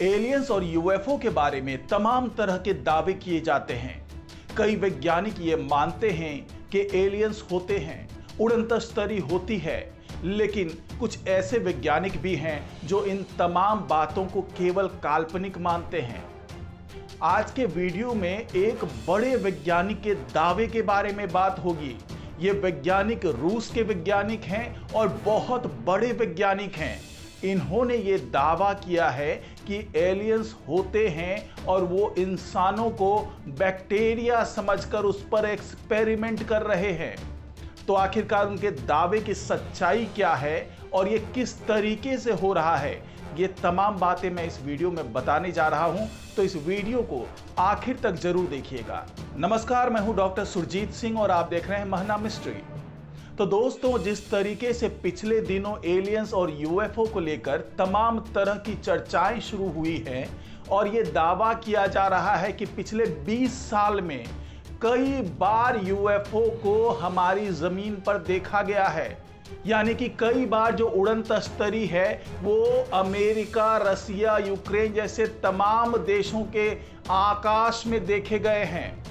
Aliens और UFO के बारे में तमाम तरह के दावे किए जाते हैं। कई वैज्ञानिक ये मानते हैं कि एलियंस होते हैं, उड़न तश्तरी होती है, लेकिन कुछ ऐसे वैज्ञानिक भी हैं जो इन तमाम बातों को केवल काल्पनिक मानते हैं। आज के वीडियो में एक बड़े वैज्ञानिक के दावे के बारे में बात होगी। ये वैज्ञानिक रूस के वैज्ञानिक हैं और बहुत बड़े वैज्ञानिक हैं। इन्होंने ये दावा किया है कि एलियंस होते हैं और वो इंसानों को बैक्टीरिया समझकर उस पर एक्सपेरिमेंट कर रहे हैं। तो आखिरकार उनके दावे की सच्चाई क्या है और ये किस तरीके से हो रहा है, ये तमाम बातें मैं इस वीडियो में बताने जा रहा हूं। तो इस वीडियो को आखिर तक जरूर देखिएगा। नमस्कार, मैं हूं डॉक्टर सुरजीत सिंह और आप देख रहे हैं महना मिस्ट्री। तो दोस्तों, जिस तरीके से पिछले दिनों एलियंस और यूएफओ को लेकर तमाम तरह की चर्चाएं शुरू हुई हैं और ये दावा किया जा रहा है कि पिछले 20 साल में कई बार यूएफओ को हमारी जमीन पर देखा गया है, यानी कि कई बार जो उड़न तश्तरी है वो अमेरिका, रसिया, यूक्रेन जैसे तमाम देशों के आकाश में देखे गए हैं।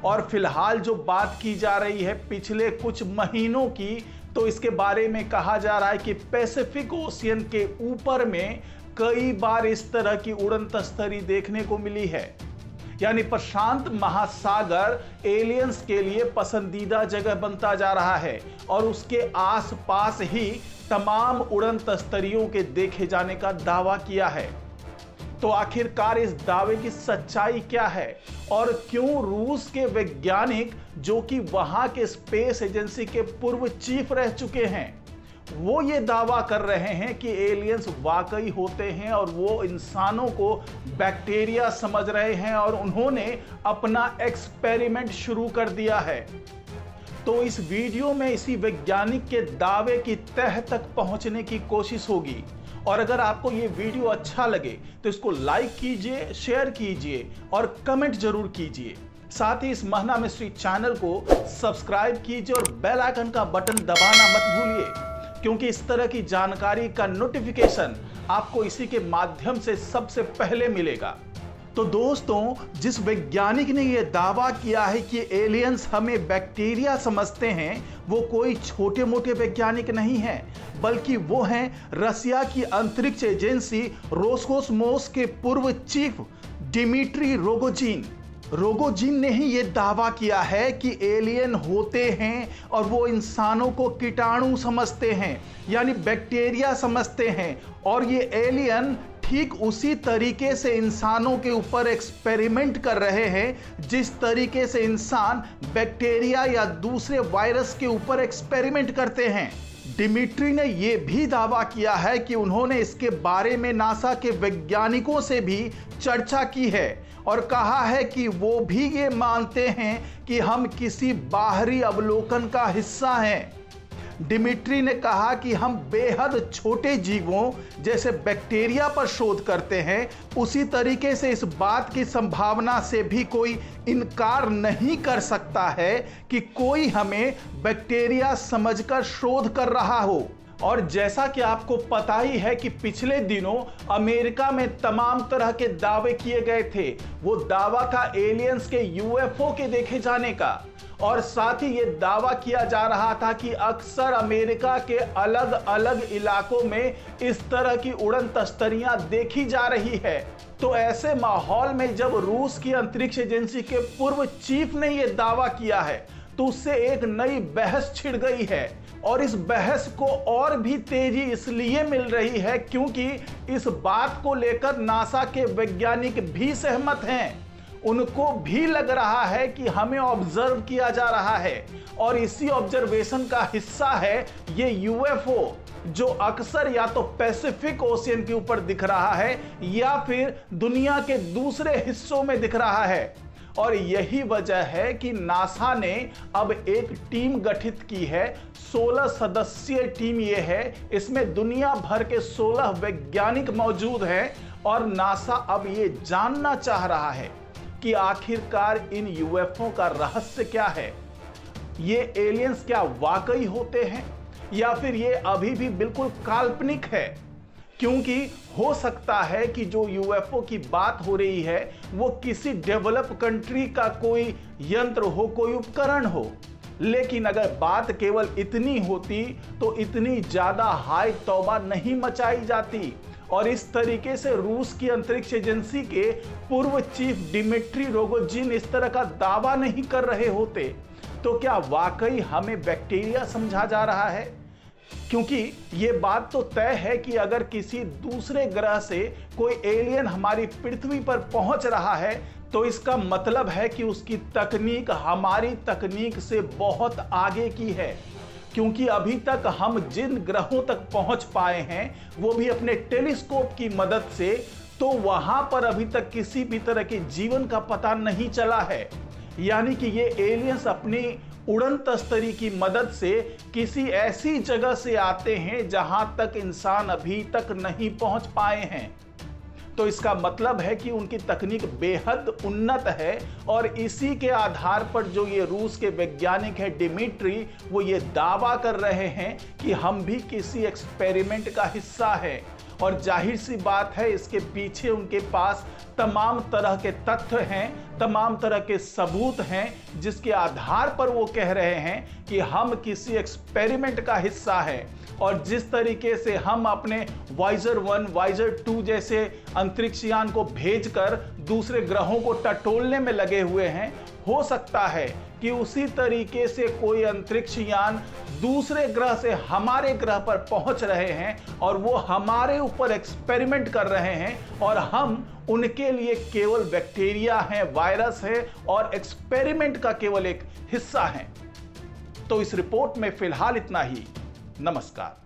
और फिलहाल जो बात की जा रही है पिछले कुछ महीनों की, तो इसके बारे में कहा जा रहा है कि पैसिफिक ओशियन के ऊपर में कई बार इस तरह की उड़न तश्तरी देखने को मिली है। यानी प्रशांत महासागर एलियंस के लिए पसंदीदा जगह बनता जा रहा है और उसके आसपास ही तमाम उड़न तश्तरियों के देखे जाने का दावा किया है। तो आखिरकार इस दावे की सच्चाई क्या है और क्यों रूस के वैज्ञानिक, जो कि वहां के स्पेस एजेंसी के पूर्व चीफ रह चुके हैं, वो ये दावा कर रहे हैं कि एलियंस वाकई होते हैं और वो इंसानों को बैक्टीरिया समझ रहे हैं और उन्होंने अपना एक्सपेरिमेंट शुरू कर दिया है। तो इस वीडियो में इसी वैज्ञानिक के दावे की तह तक पहुंचने की कोशिश होगी। और अगर आपको ये वीडियो अच्छा लगे तो इसको लाइक कीजिए, शेयर कीजिए और कमेंट जरूर कीजिए। साथ ही इस महना मिस्ट्री चैनल को सब्सक्राइब कीजिए और बेल आइकन का बटन दबाना मत भूलिए, क्योंकि इस तरह की जानकारी का नोटिफिकेशन आपको इसी के माध्यम से सबसे पहले मिलेगा। तो दोस्तों, जिस वैज्ञानिक ने यह दावा किया है कि एलियंस हमें बैक्टीरिया समझते हैं, वो कोई छोटे मोटे वैज्ञानिक नहीं है, बल्कि वो हैं रसिया की अंतरिक्ष एजेंसी रोसकोसमोस के पूर्व चीफ डिमिट्री रोगोजिन ने ही ये दावा किया है कि एलियन होते हैं और वो इंसानों को कीटाणु समझते हैं, यानी बैक्टीरिया समझते हैं। और ये एलियन ठीक उसी तरीके से इंसानों के ऊपर एक्सपेरिमेंट कर रहे हैं जिस तरीके से इंसान बैक्टीरिया या दूसरे वायरस के ऊपर एक्सपेरिमेंट करते हैं। डिमिट्री ने यह भी दावा किया है कि उन्होंने इसके बारे में नासा के वैज्ञानिकों से भी चर्चा की है और कहा है कि वो भी ये मानते हैं कि हम किसी बाहरी अवलोकन का हिस्सा हैं। डिमिट्री ने कहा कि हम बेहद छोटे जीवों जैसे बैक्टीरिया पर शोध करते हैं, उसी तरीके से इस बात की संभावना से भी कोई इनकार नहीं कर सकता है कि कोई हमें बैक्टीरिया समझकर शोध कर रहा हो। और जैसा कि आपको पता ही है कि पिछले दिनों अमेरिका में तमाम तरह के दावे किए गए थे। वो दावा था एलियंस के यूएफओ के देखे जाने का, और साथ ही ये दावा किया जा रहा था कि अक्सर अमेरिका के अलग अलग इलाकों में इस तरह की उड़न तश्तरियां देखी जा रही है। तो ऐसे माहौल में जब रूस की अंतरिक्ष एजेंसी के पूर्व चीफ ने यह दावा किया है, तो उससे एक नई बहस छिड़ गई है। और इस बहस को और भी तेजी इसलिए मिल रही है क्योंकि इस बात को लेकर नासा के वैज्ञानिक भी सहमत हैं। उनको भी लग रहा है कि हमें ऑब्जर्व किया जा रहा है और इसी ऑब्जर्वेशन का हिस्सा है ये यूएफओ, जो अक्सर या तो पैसिफिक ओशियन के ऊपर दिख रहा है या फिर दुनिया के दूसरे हिस्सों में दिख रहा है। और यही वजह है कि नासा ने अब एक टीम गठित की है। 16 सदस्यीय टीम ये है, इसमें दुनिया भर के 16 वैज्ञानिक मौजूद हैं और नासा अब ये जानना चाह रहा है कि आखिरकार इन यूएफओ का रहस्य क्या है। ये एलियंस क्या वाकई होते हैं या फिर ये अभी भी बिल्कुल काल्पनिक है। क्योंकि हो सकता है कि जो यूएफओ की बात हो रही है वो किसी डेवलप कंट्री का कोई यंत्र हो, कोई उपकरण हो। लेकिन अगर बात केवल इतनी होती तो इतनी ज्यादा हाय तौबा नहीं मचाई जाती और इस तरीके से रूस की अंतरिक्ष एजेंसी के पूर्व चीफ डिमिट्री रोगोजिन इस तरह का दावा नहीं कर रहे होते। तो क्या वाकई हमें बैक्टीरिया समझा जा रहा है? क्योंकि ये बात तो तय है कि अगर किसी दूसरे ग्रह से कोई एलियन हमारी पृथ्वी पर पहुंच रहा है तो इसका मतलब है कि उसकी तकनीक हमारी तकनीक से बहुत आगे की है। क्योंकि अभी तक हम जिन ग्रहों तक पहुंच पाए हैं वो भी अपने टेलीस्कोप की मदद से, तो वहां पर अभी तक किसी भी तरह के जीवन का पता नहीं चला है। यानी कि ये एलियंस अपनी उड़न तस्तरी की मदद से किसी ऐसी जगह से आते हैं जहां तक इंसान अभी तक नहीं पहुंच पाए हैं। तो इसका मतलब है कि उनकी तकनीक बेहद उन्नत है और इसी के आधार पर जो ये रूस के वैज्ञानिक हैं डिमिट्री, वो ये दावा कर रहे हैं कि हम भी किसी एक्सपेरिमेंट का हिस्सा है। और जाहिर सी बात है इसके पीछे उनके पास तमाम तरह के तथ्य हैं, तमाम तरह के सबूत हैं जिसके आधार पर वो कह रहे हैं कि हम किसी एक्सपेरिमेंट का हिस्सा है। और जिस तरीके से हम अपने वाइजर 1, वाइजर 2 जैसे अंतरिक्ष यान को भेजकर दूसरे ग्रहों को टटोलने में लगे हुए हैं, हो सकता है कि उसी तरीके से कोई अंतरिक्ष यान दूसरे ग्रह से हमारे ग्रह पर पहुंच रहे हैं और वो हमारे ऊपर एक्सपेरिमेंट कर रहे हैं और हम उनके लिए केवल बैक्टीरिया हैं, वायरस है और एक्सपेरिमेंट का केवल एक हिस्सा हैं। तो इस रिपोर्ट में फिलहाल इतना ही। नमस्कार।